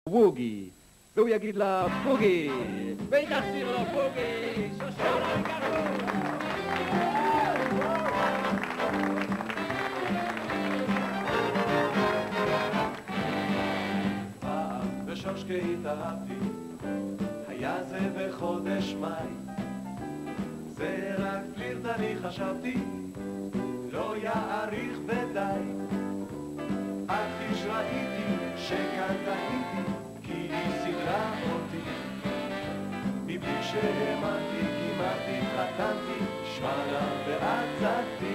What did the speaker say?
ווגי, והוא יגיד לה בוגי, והיא תחזיר לו בוגי, שושנה וגרבו. פעם בשושקי התאהבתי, היה זה בחודש מאי, זה רק פלירט אני חשבתי, לא יאריך ודי. אך כשראיתי שכאן טעיתי, כי היא סידרה אותי, מבלי שהאמנתי כמעט התחתנתי, שמנה ועצתי.